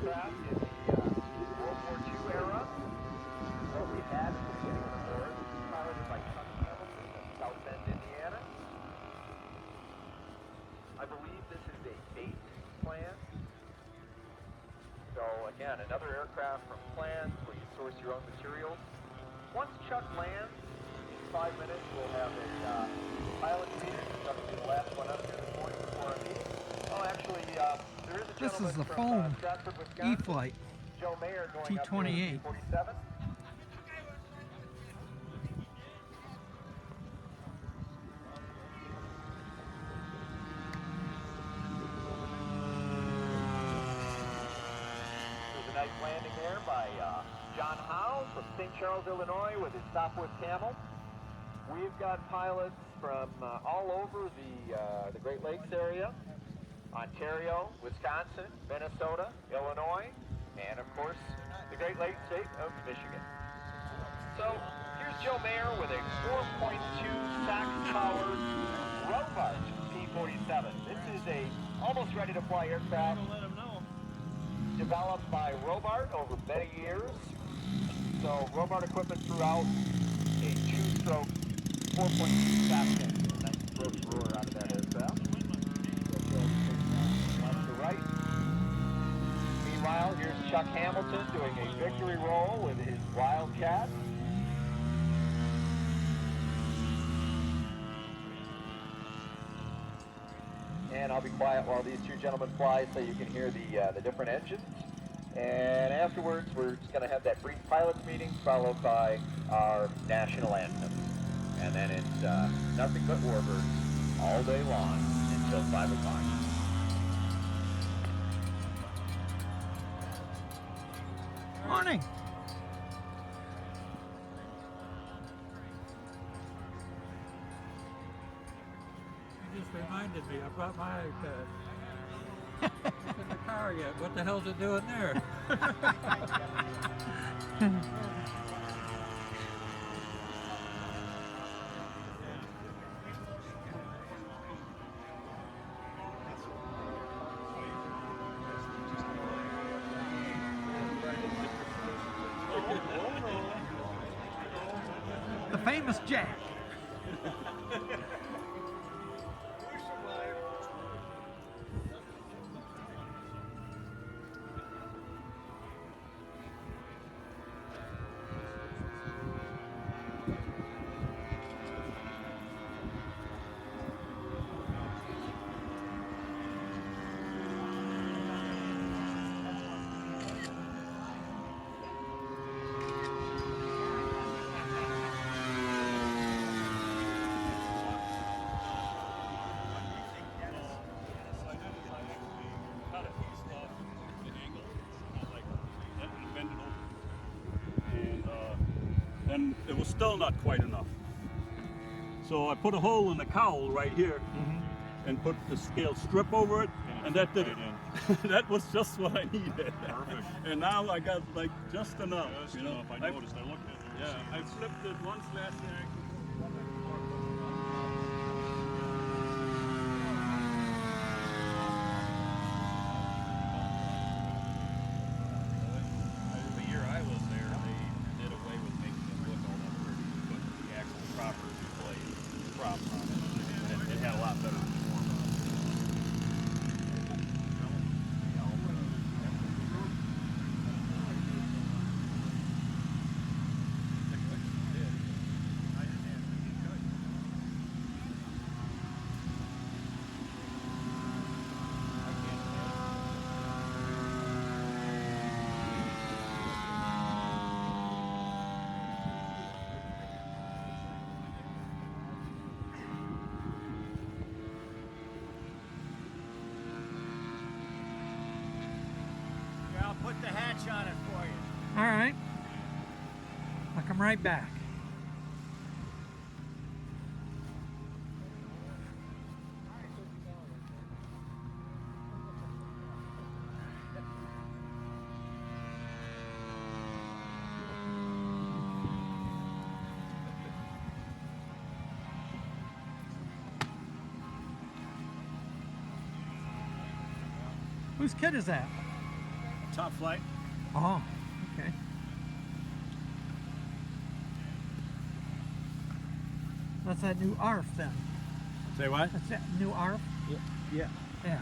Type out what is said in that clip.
aircraft in the World War II era. What we had at the beginning of the war, piloted by Chuck Hamilton of South Bend, Indiana. I believe this is a base plan. So again, another aircraft from plans where you source your own materials. Once Chuck lands, in 5 minutes we'll have a pilot meeting. Chuck will be the last one up here this morning before our meeting. Oh, actually, there is a This gentleman is the from foam Stratford, Wisconsin. E-Flight Joe Mayer going up T-28. here 47. There's a nice landing there by John Howe from St. Charles, Illinois with his Sopwith Camel. We've got pilots from all over the Great Lakes area. Ontario, Wisconsin, Minnesota, Illinois, and of course, the Great Lakes state of Michigan. So, here's Joe Mayer with a 4.2 Sox-powered Robart P-47. This is a almost ready-to-fly aircraft developed by Robart over many years. So, Robart equipment throughout, a two-stroke 4.2 Sox engine. Nice throat roar out of that aircraft. Left to right. Meanwhile, here's Chuck Hamilton doing a victory roll with his Wildcat. And I'll be quiet while these two gentlemen fly so you can hear the different engines. And afterwards, we're just going to have that brief pilots meeting followed by our national anthem. And then it's nothing but warbirds all day long until 5 o'clock. Morning. You just reminded me, I brought my iPad. It's in the car yet. What the hell's it doing there? The famous Jack. And it was still not quite enough. So I put a hole in the cowl right here and put the scale strip over it, and that did it. That was just what I needed. Perfect. And now I got like just enough. Just you know, enough. I noticed. I looked at it. Yeah, I flipped it once last night. The year I was there, they did away with making it look all that pretty. Put the actual proper blade props on it. And it had a lot better performance. I'll put the hatch on it for you. All right. I'll come right back. Whose kid is that? top flight. Oh, okay. That's that new ARF then. Say what? That's that new ARF? Yeah. Yeah.